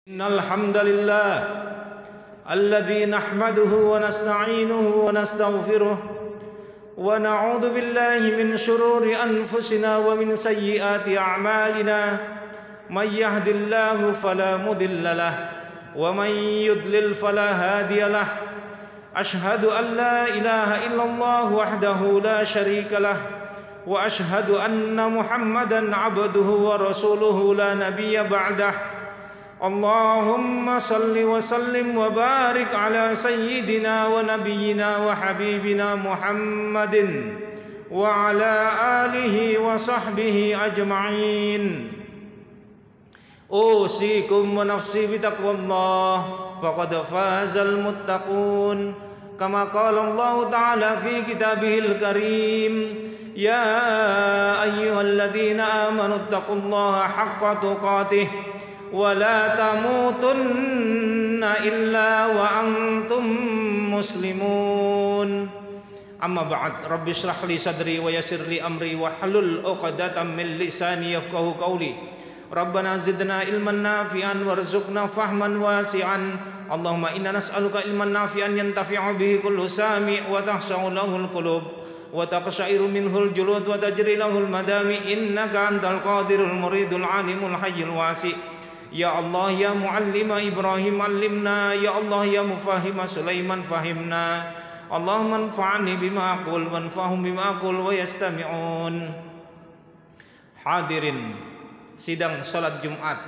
Innal hamdalillah alladzi nahmaduhu wa nasta'inuhu wa nastaghfiruh wa na'udzu billahi min shururi anfusina wa min sayyiati a'malina may yahdihillahu fala mudilla lahu wa may yudlil fala hadiya lahu ashhadu an la ilaha illallah wahdahu la syarika lahu wa ashhadu anna muhammadan 'abduhu wa rasuluhu la nabiyya ba'dahu. Allahumma salli wa sallim wa barik ala sayyidina wa nabiyyina wa habibina Muhammadin wa ala alihi wa sahbihi ajma'in. Usikum wa nafsi bitaqwallah faqad fazal muttaqun. Kama qala Allah ta'ala fi kitabihil karim, ya ayyuhalladzina amanu taqullaha haqqa tuqatih wa la tamutunna illa wa antum muslimun. Amma ba'd, rabbi shrah li sadri wa yassir li amri wa hlul 'uqdatam min lisani yafqahu qawli. Rabbana zidna ilman nafi'an warzuqna fahman wasi'an. Allahumma inna nas'aluka ilman nafi'an yantafi'u bihi kullu sami' wa tahsha'u lahul qulub wa taqsha'iru minhul julud wa tajri lahul madami innaka antal qadirul muridul alimul hayyul wasi'. Ya Allah ya muallima Ibrahim allimna, ya Allah ya mufahima Sulaiman fahimna. Allahumma anfa'ni bima aqul wanfa'hum bima aqul wa yastami'un. Hadirin sidang salat Jumat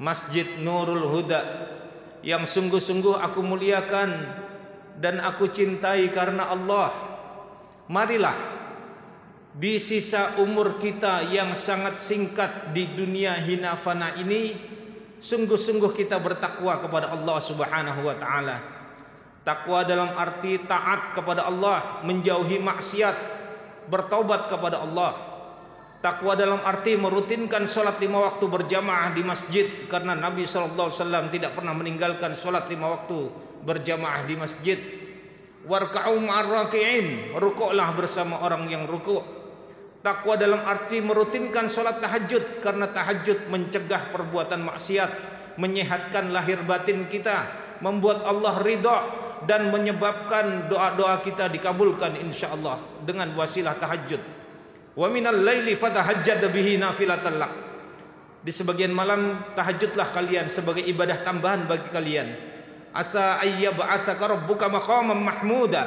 Masjid Nurul Huda yang sungguh-sungguh aku muliakan dan aku cintai karena Allah. Marilah di sisa umur kita yang sangat singkat di dunia hina fana ini, sungguh-sungguh kita bertakwa kepada Allah Subhanahu wa taala. Takwa dalam arti taat kepada Allah, menjauhi maksiat, bertaubat kepada Allah. Takwa dalam arti merutinkan salat 5 waktu berjamaah di masjid, karena Nabi sallallahu alaihi wasallam tidak pernah meninggalkan salat 5 waktu berjamaah di masjid. Warka'u ma'ar raki'in, rukuklah bersama orang yang rukuk. Takwa dalam arti merutinkan salat tahajud, karena tahajud mencegah perbuatan maksiat, menyehatkan lahir batin kita, membuat Allah ridha dan menyebabkan doa-doa kita dikabulkan insyaallah dengan wasilah tahajud. Wa minal laili fatahajjad bihi nafilatan lak. Di sebagian malam tahajudlah kalian sebagai ibadah tambahan bagi kalian. Asa ayyab'atsaka rabbuka maqaman mahmuda.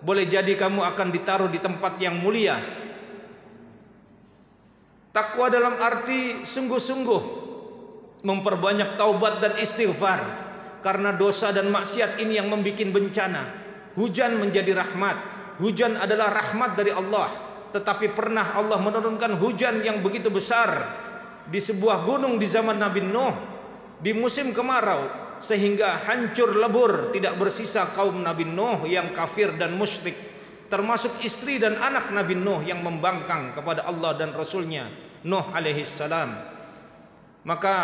Boleh jadi kamu akan ditaruh di tempat yang mulia. Takwa dalam arti sungguh-sungguh memperbanyak taubat dan istighfar, karena dosa dan maksiat ini yang membuat bencana. Hujan menjadi rahmat. Hujan adalah rahmat dari Allah, tetapi pernah Allah menurunkan hujan yang begitu besar di sebuah gunung di zaman Nabi Nuh di musim kemarau, sehingga hancur lebur, tidak bersisa kaum Nabi Nuh yang kafir dan musyrik, termasuk istri dan anak Nabi Nuh yang membangkang kepada Allah dan Rasulnya Nuh alaihi salam. Maka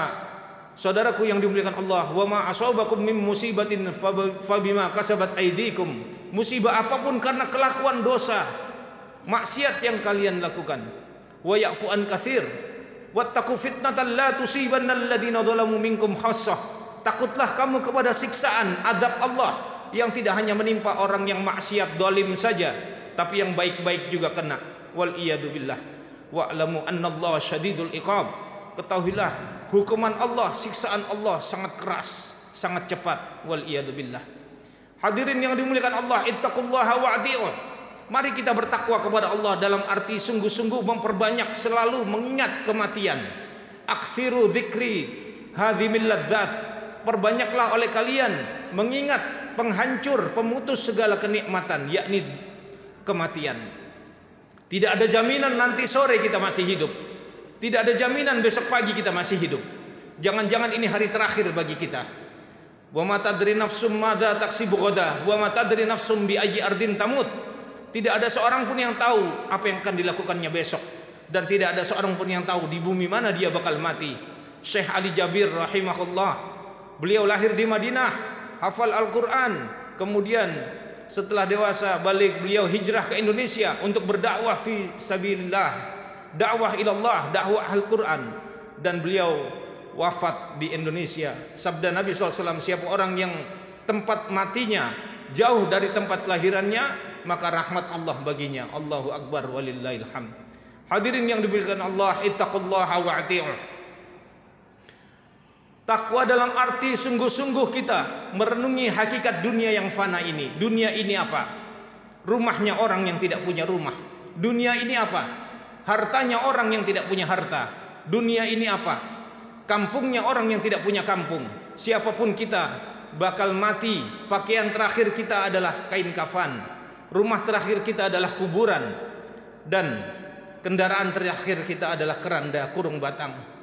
saudaraku yang dimuliakan Allah, wa ma asabakum min musibatin fabima kasabat aydikum. Musibah apapun karena kelakuan dosa, maksiat yang kalian lakukan. Wa ya'fu an katsir wattaqu fitnatan la tusibanna alladziina dzalamu minkum khassah. Takutlah kamu kepada siksaan azab Allah yang tidak hanya menimpa orang yang maksiat zalim saja, tapi yang baik-baik juga kena. Wal iyadu billah. Wa'lamu annallaha syadidul iqab. Ketahuilah hukuman Allah, siksaan Allah sangat keras, sangat cepat. Wal iyadu billah. Hadirin yang dimuliakan Allah, ittaqullaha wa'ti'uh. Mari kita bertakwa kepada Allah dalam arti sungguh-sungguh memperbanyak selalu mengingat kematian. Aktsiru dzikri hadzimil ladzat. Perbanyaklah oleh kalian mengingat penghancur, pemutus segala kenikmatan, yakni kematian. Tidak ada jaminan nanti sore kita masih hidup. Tidak ada jaminan besok pagi kita masih hidup. Jangan-jangan ini hari terakhir bagi kita. Wa ma tadri nafsum madza taksibu ghadan wa ma tadri nafsum bi ayyi ardin tamut. Tidak ada seorang pun yang tahu apa yang akan dilakukannya besok, dan tidak ada seorang pun yang tahu di bumi mana dia bakal mati. Syekh Ali Jabir rahimahullah, beliau lahir di Madinah, hafal Al-Quran, kemudian setelah dewasa balik beliau hijrah ke Indonesia untuk berdakwah fi sabilillah, dakwah ilallah, dakwah Al-Quran, dan beliau wafat di Indonesia. Sabda Nabi SAW, siapa orang yang tempat matinya jauh dari tempat kelahirannya, maka rahmat Allah baginya. Allahu Akbar walillahil hamd. Hadirin yang dimuliakan Allah, ittaqullaha wa'ati'uh. Takwa dalam arti sungguh-sungguh kita merenungi hakikat dunia yang fana ini. Dunia ini apa? Rumahnya orang yang tidak punya rumah. Dunia ini apa? Hartanya orang yang tidak punya harta. Dunia ini apa? Kampungnya orang yang tidak punya kampung. Siapapun kita bakal mati. Pakaian terakhir kita adalah kain kafan. Rumah terakhir kita adalah kuburan. Dan kendaraan terakhir kita adalah keranda kurung batang.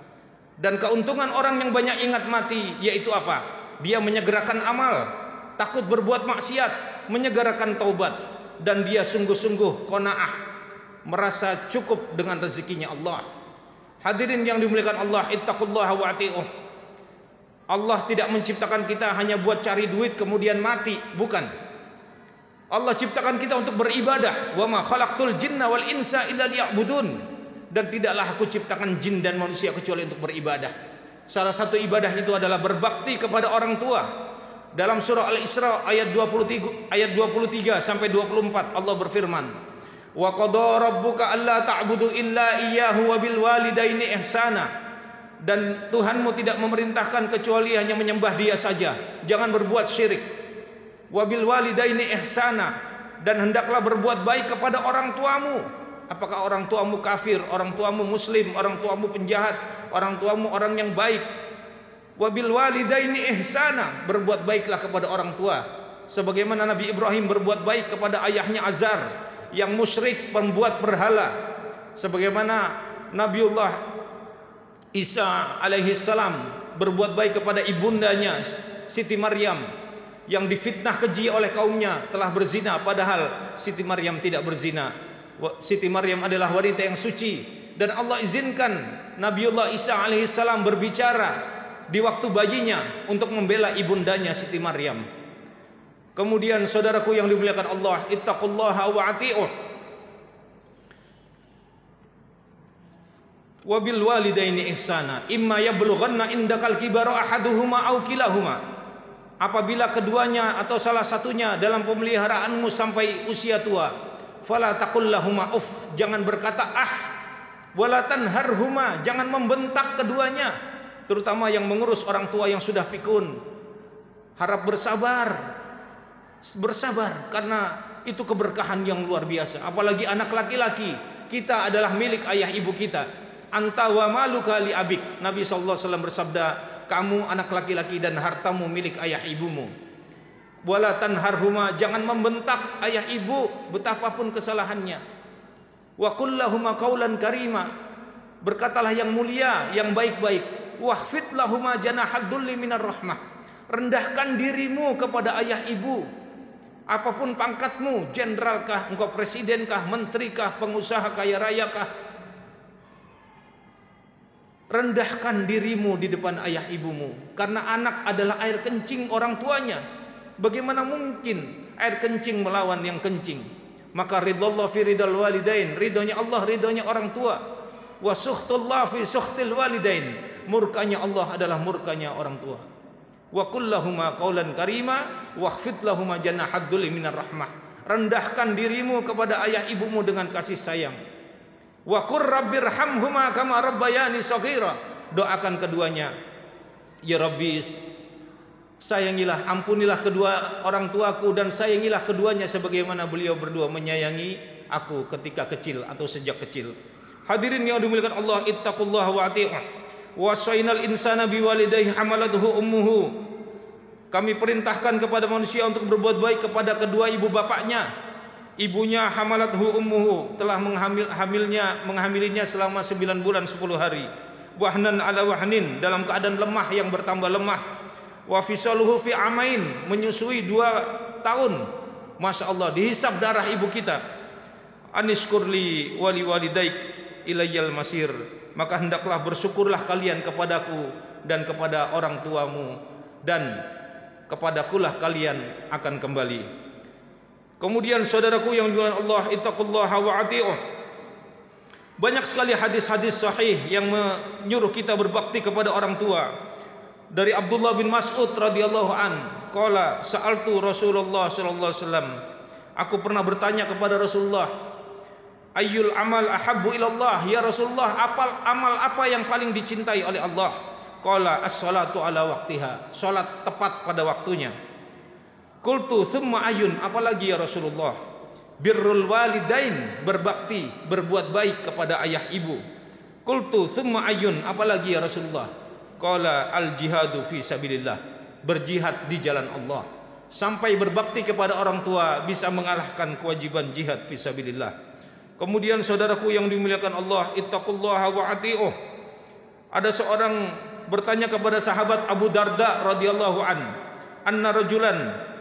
Dan keuntungan orang yang banyak ingat mati yaitu apa? Dia menyegerakan amal, takut berbuat maksiat, menyegerakan taubat, dan dia sungguh-sungguh qanaah, merasa cukup dengan rezekinya Allah. Hadirin yang dimuliakan Allah, ittaqullaha wa'ati'uh. Allah tidak menciptakan kita hanya buat cari duit kemudian mati, bukan. Allah ciptakan kita untuk beribadah. Wa ma khalaqtul jinna wal insa illa liya'budun. Dan tidaklah aku ciptakan jin dan manusia kecuali untuk beribadah. Salah satu ibadah itu adalah berbakti kepada orang tua. Dalam surah Al-Isra ayat 23 sampai 24 Allah berfirman, wa qada rabbuka alla ta'budu illa iyyahu wa bil walidaini ihsana. Dan Tuhanmu tidak memerintahkan kecuali hanya menyembah Dia saja, jangan berbuat syirik. Wa bil walidaini ihsana, dan hendaklah berbuat baik kepada orang tuamu. Apakah orang tuamu kafir, orang tuamu muslim, orang tuamu penjahat, orang tuamu orang yang baik? Wabil walidaini ihsana, berbuat baiklah kepada orang tua. Sebagaimana Nabi Ibrahim berbuat baik kepada ayahnya Azar yang musyrik, pembuat berhala. Sebagaimana Nabiullah Isa alaihi salam berbuat baik kepada ibundanya Siti Maryam yang difitnah keji oleh kaumnya telah berzina, padahal Siti Maryam tidak berzina. Siti Maryam adalah wanita yang suci, dan Allah izinkan Nabiullah Isa alaihissalam berbicara di waktu bayinya untuk membela ibundanya Siti Maryam. Kemudian saudaraku yang dimuliakan Allah, ittaqullaha wa'ati'uh. Wa bil walidaini ihsana imma yablughanna indakal kibara ahaduhuma aw kilahuma. Apabila keduanya atau salah satunya dalam pemeliharaanmu sampai usia tua, fala taqul lahuma uff, jangan berkata ah, wala tanharhuma, jangan membentak keduanya, terutama yang mengurus orang tua yang sudah pikun. Harap bersabar karena itu keberkahan yang luar biasa. Apalagi anak laki-laki, kita adalah milik ayah ibu kita. Anta wa maluka li abik. Nabi sallallahu alaihi wasallam bersabda, kamu anak laki-laki dan hartamu milik ayah ibumu. Wala tanharhuma, jangan membentak ayah ibu betapapun kesalahannya. Wa qul lahuma qaulan karima, berkatalah yang mulia, yang baik-baik. Wahfid lahuma janahad dhulli minar rahmah, rendahkan dirimu kepada ayah ibu. Apapun pangkatmu, jenderalkah, engkau presidenkah, menterikah, pengusaha kaya rayakah, rendahkan dirimu di depan ayah ibumu, karena anak adalah air kencing orang tuanya. Bagaimana mungkin air kencing melawan yang kencing? Maka ridallah fi ridal walidain, ridhonya Allah, ridhonya orang tua. Wa sukhtullah fi sukhtil walidain, murkanya Allah adalah murkanya orang tua. Wa qul lahuma qaulan karima wakhfid lahuma janahad dhulli minar rahmah, rendahkan dirimu kepada ayah ibumu dengan kasih sayang. Wa qur rabbirhamhuma kama rabbayani shaghira, doakan keduanya, ya Rabbi, sayangilah, ampunilah kedua orang tuaku dan sayangilah keduanya sebagaimana beliau berdua menyayangi aku ketika kecil atau sejak kecil. Hadirin yang dimuliakan Allah, ittaqullaha wa'ati'uh. Wasainal insana biwalidayhi hamalathu ummuhu. Kami perintahkan kepada manusia untuk berbuat baik kepada kedua ibu bapaknya. Ibunya hamalathu ummuhu, telah menghamilinya selama 9 bulan 10 hari. Wahnan ala wahnin, dalam keadaan lemah yang bertambah lemah. Wa fisaluhu fi amain, menyusui 2 tahun. Masya Allah, dihisab darah ibu kita. Anishkurli wali walidaik ilayyal masir, maka hendaklah bersyukurlah kalian kepadaku dan kepada orang tuamu, dan kepadakulah kalian akan kembali. Kemudian saudaraku yang dimuliakan Allah, ittaqullaha wa'ati'uh. Banyak sekali hadis-hadis sahih yang menyuruh kita berbakti kepada orang tua. Dari Abdullah bin Mas'ud radhiyallahu an, qala sa'altu Rasulullah sallallahu alaihi wasallam. Aku pernah bertanya kepada Rasulullah, ayyul amal ahabbu ilallah, ya Rasulullah, amal apa yang paling dicintai oleh Allah? Qala as-salatu ala waqtiha, salat tepat pada waktunya. Qultu thumma ayun, apalagi ya Rasulullah? Birrul walidain, berbakti, berbuat baik kepada ayah ibu. Qultu thumma ayun, apalagi ya Rasulullah? Qala al jihadu fi sabilillah, berjihad di jalan Allah. Sampai berbakti kepada orang tua bisa mengalahkan kewajiban jihad fi sabilillah. Kemudian saudaraku yang dimuliakan Allah, ittaqullaha wa ati'uh. Ada seorang bertanya kepada sahabat Abu Darda radhiyallahu an, anna rajulan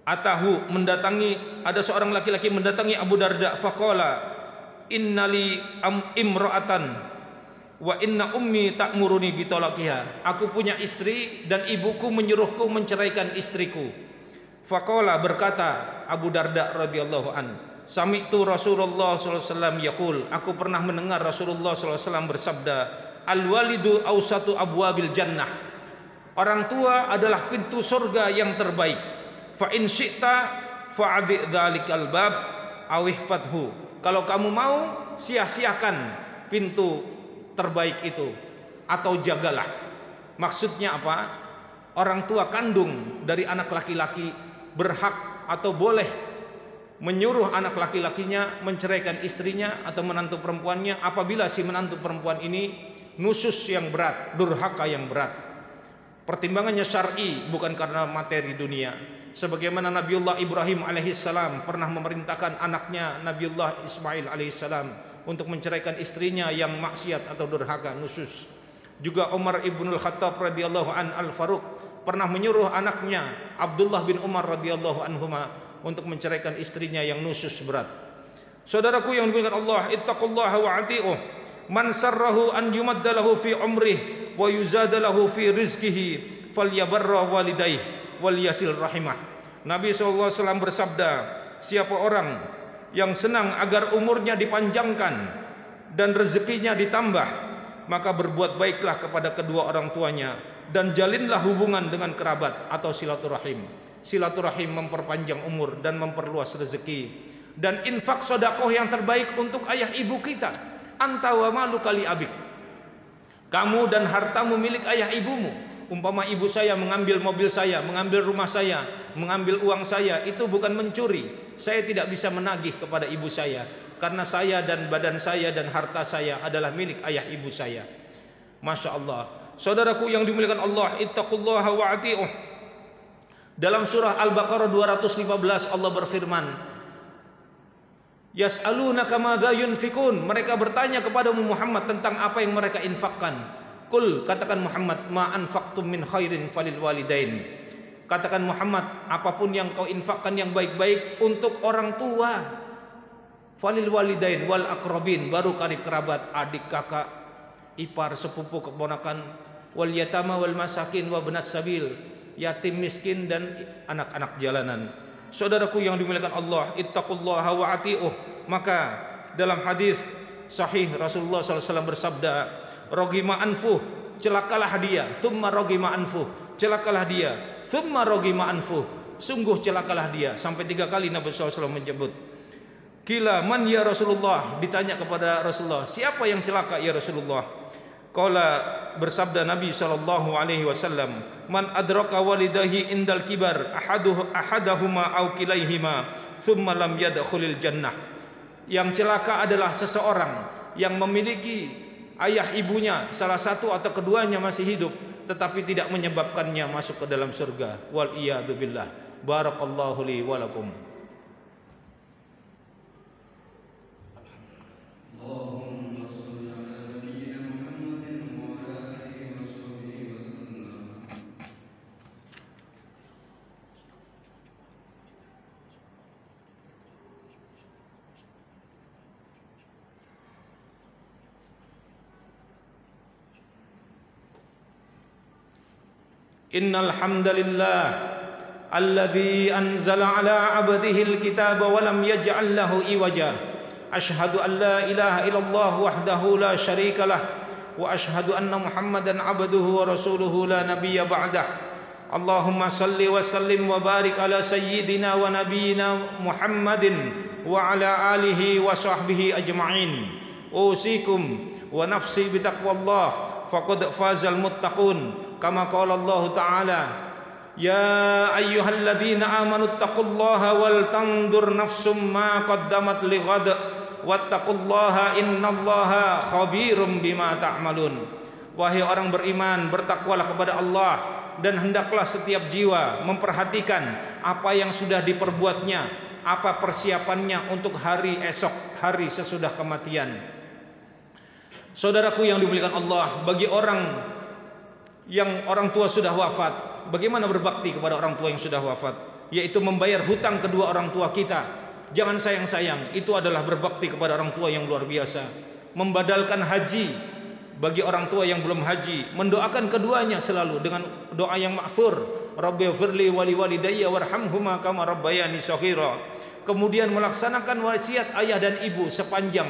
atahu, mendatangi, ada seorang laki-laki mendatangi Abu Darda, faqala innali imra'atan wa inna ummi ta'muruni bitalaqiha, aku punya istri dan ibuku menyuruhku menceraikan istriku. Faqala, berkata Abu Darda radhiyallahu an, sami'tu Rasulullah sallallahu alaihi wasallam yaqul, aku pernah mendengar Rasulullah sallallahu alaihi wasallam bersabda, al walidu awsatu abwabil jannah, orang tua adalah pintu surga yang terbaik. Fa in syi'ta fa'adhi dzalikal bab aw ihfadhu, kalau kamu mau sia-siakan pintu terbaik itu atau jagalah. Maksudnya apa? Orang tua kandung dari anak laki-laki berhak atau boleh menyuruh anak laki-lakinya menceraikan istrinya atau menantu perempuannya apabila si menantu perempuan ini nusus yang berat, durhaka yang berat. Pertimbangannya syar'i, bukan karena materi dunia. Sebagaimana Nabiullah Ibrahim alaihissalam pernah memerintahkan anaknya Nabiullah Ismail alaihissalam untuk menceraikan istrinya yang maksiat atau durhaka, nusus. Juga Umar ibnul Khattab radhiyallahu an al-Faruq pernah menyuruh anaknya Abdullah bin Umar radhiyallahu anhuma untuk menceraikan istrinya yang nusus berat. Saudaraku yang dimuliakan Allah, ittaqullaha wa ati'uh. Man sarrahu an yumaddalahu fi umrih wa yuzadalahu fi rizqihi falyabarra walidayh wal yasil rahimah. Nabi SAW bersabda, siapa orang yang senang agar umurnya dipanjangkan dan rezekinya ditambah, maka berbuat baiklah kepada kedua orang tuanya dan jalinlah hubungan dengan kerabat atau silaturahim. Silaturahim memperpanjang umur dan memperluas rezeki. Dan infak sedekah yang terbaik untuk ayah ibu kita. Anta wa maluka li abik, kamu dan hartamu milik ayah ibumu. Umpama ibu saya mengambil mobil saya, mengambil rumah saya, mengambil uang saya, itu bukan mencuri. Saya tidak bisa menagih kepada ibu saya, karena saya dan badan saya dan harta saya adalah milik ayah ibu saya. Masya Allah. Saudaraku yang dimuliakan Allah, ittaqullaha wa ati'uh. Dalam surah Al-Baqarah 215 Allah berfirman, yas'alunaka madza yunfikun, mereka bertanya kepadamu Muhammad tentang apa yang mereka infakkan. Qul, katakan Muhammad, ma anfaqtum min khairin falil walidain. Katakan Muhammad, apapun yang kau infakkan yang baik-baik untuk orang tua, falil walidain wal aqrabin, baru karib kerabat, adik, kakak, ipar, sepupu, keponakan, wal yatama wal masakin wa benas sabil, yatim miskin dan anak-anak jalanan. Saudaraku yang dimuliakan Allah, ittaqullaha wa ati'uh. Maka dalam hadis sahih Rasulullah SAW bersabda, rogima anfuh, celakalah dia, thumma rogima anfuh, celakalah dia, thumma rogima anfuh, sungguh celakalah dia. Sampai 3 kali Nabi SAW menyebut. Kila man ya Rasulullah, ditanya kepada Rasulullah, siapa yang celaka ya Rasulullah? Qala, bersabda Nabi SAW, man adraka walidahi indal kibar ahadahuma aw kilaihima thumma lam yadkhulil jannah. Yang celaka adalah seseorang yang memiliki ayah ibunya, salah satu atau keduanya masih hidup, tetapi tidak menyebabkannya masuk ke dalam surga. Wal iyadu billah. Barakallahu li wa lakum. Innal hamdalillah alladzi anzala ala 'abdihi alkitaba wa lam yaj'al lahu iwaja أشهد أن لا إله إلا الله وحده لا شريك له وأشهد أن محمدا عبده ورسوله لا نبي بعده اللهم صل وسلم وبارك على سيدنا ونبينا محمد وعلى آله وصحبه أجمعين أوصيكم ونفسي بتقوى الله فقد فاز المتقون كما قال الله تعالى يا أيها الذين آمنوا اتقوا الله ولتنظر نفس ما قدمت لغد واتقوا الله إن الله خبير بما تعملون. Wahai orang beriman, bertakwalah kepada Allah dan hendaklah setiap jiwa memperhatikan apa yang sudah diperbuatnya, apa persiapannya untuk hari esok, hari sesudah kematian. Saudaraku yang dimuliakan Allah, bagi orang yang orang tua sudah wafat, bagaimana berbakti kepada orang tua yang sudah wafat? Yaitu membayar hutang kedua orang tua kita. Jangan sayang-sayang, itu adalah berbakti kepada orang tua yang luar biasa. Membadalkan haji bagi orang tua yang belum haji, mendoakan keduanya selalu dengan doa yang ma'thur, Rabbighfirli wa liwalidayya warhamhuma kama rabbayani shaghira. Kemudian melaksanakan wasiat ayah dan ibu sepanjang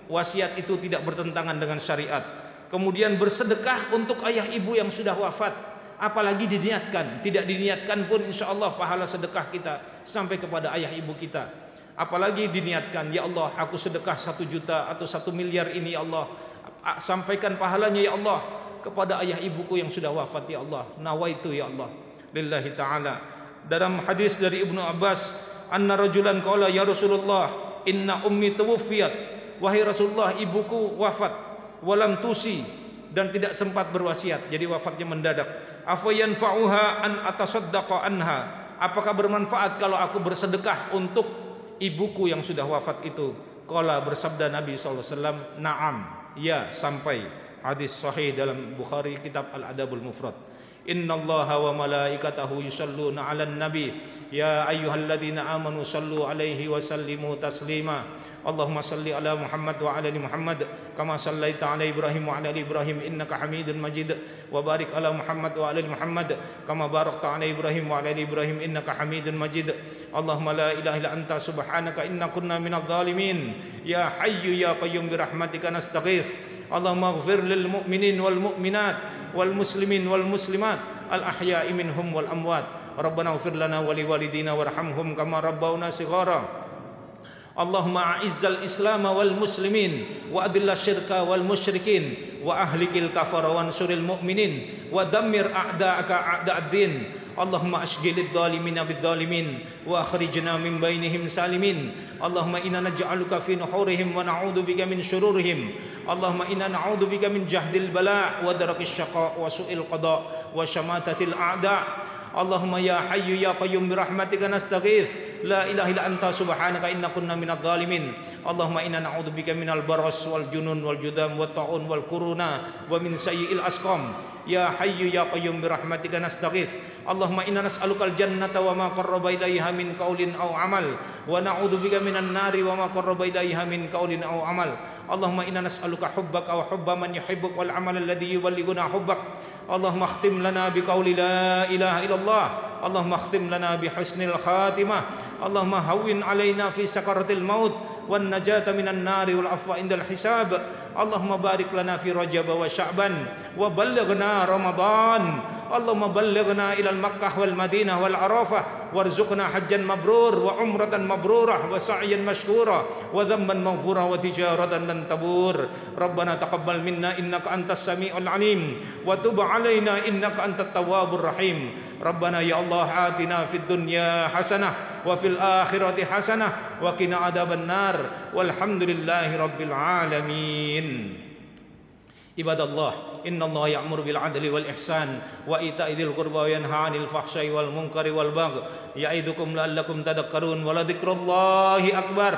wasiat itu tidak bertentangan dengan syariat. Kemudian bersedekah untuk ayah ibu yang sudah wafat, apalagi diniatkan. Tidak diniatkan pun insya Allah pahala sedekah kita sampai kepada ayah ibu kita. Apalagi diniatkan, ya Allah aku sedekah 1 juta atau 1 miliar ini ya Allah, sampaikan pahalanya ya Allah kepada ayah ibuku yang sudah wafat ya Allah. Nawaitu ya Allah lillahi ta'ala. Dalam hadis dari Ibnu Abbas, anna rajulan qala ya Rasulullah inna ummi tuwfiyat, wahai Rasulullah ibuku wafat, walam tusi, dan tidak sempat berwasiat, jadi wafatnya mendadak. Afayanfa'uha an atasaddaqa anha, apakah bermanfaat kalau aku bersedekah untuk ibuku yang sudah wafat itu? Qala, bersabda Nabi SAW, na'am, ya, sampai. Hadis sahih dalam Bukhari kitab Al-Adabul Mufrad. Innallaha wa malaikatahu yusalluna 'alan nabi ya ayyuhalladzina amanu sallu 'alaihi wa sallimu taslima. Allahumma salli ala Muhammad wa ala ali Muhammad kama sallaita ala Ibrahim wa ala ali Ibrahim innaka Hamidun Majid wa barik ala Muhammad wa ala ali Muhammad kama barakta ala Ibrahim wa ala ali Ibrahim innaka Hamidun Majid. Allahumma la ilaha illa anta subhanaka inna kunna minadh dhalimin ya hayyu ya qayyum bi rahmatika nastaghits. Allahumma ighfir lil mu'minin wal mu'minat wal muslimin wal muslimat al ahya'i minhum wal amwat. Rabbana ighfir lana wa liwalidina warhamhum kama rabbawna shighara. Allahumma a'izzal islam wal muslimin wa adilla syirka wal musyrikin wa ahlikil kafara wansuril mu'minin wa dammir a'da'aka a'da'ad-din. Allahumma ashghilid dhalimina bidh-dhalimin wa akhrijna min bainihim salimin. Allahumma inna naj'aluka fi nuhurihim wa na'udzu bika min syururihim. Allahumma inna na'udzu bika min jahdil bala' wa darakis syaqa' wa su'il qada' wa syamatatil a'da'. Allahumma ya hayyu ya qayyum bi rahmatika nastaghits la ilaha illa anta subhanaka inna kunna minadh dhalimin. Allahumma inna na'udzubika minal baras wal junun wal judam wat ta'un wal kuruna wa min sayyi'il asqam. Ya hayyu ya qayyum bi rahmatika nastaghits. Allahumma inna nas'alukal jannata wa ma qarraba ilaiha min qaulin aw amal wa na'udzubika minan nari wa ma qarraba ilaiha min qaulin aw amal. Allahumma inna nas'aluka hubbaka wa hubba man yuhibbuk wal amal alladhi yuballighuna hubbak. Allahumma akhtim lana biqauli la ilaha illallah. Allahumma akhtim lana bihusnil khatimah. Allahumma hawwin alaina fi sakaratil maut wan najata minan nari wal afwa indal hisab. Allahumma barik lana fi Rajab wa Sya'ban wa ballighna Ramadan. Allahumma ballighna ila Makkah wal Madinah wal Arafah warzuqna hajjan mabrur wa umratan mabrurah wa sa'yan mashkura wa dhanban maghfura wa tijaratan lan tabur. Rabbana taqabbal minna innaka antas samiul alim wa tub alaina innaka antat tawwabur rahim. Rabbana ya Allah atina fid dunya hasanah wa fil akhirati hasanah wa qina adzaban nar walhamdulillahi rabbil alamin. Ibadallah, innallaha ya'muru bil adli wal ihsan wa ita'i dzil qurba wa yanha 'anil fahsya'i wal munkari wal baghi ya'idukum la'allakum tadhakkarun wa la dzikrullahi akbar.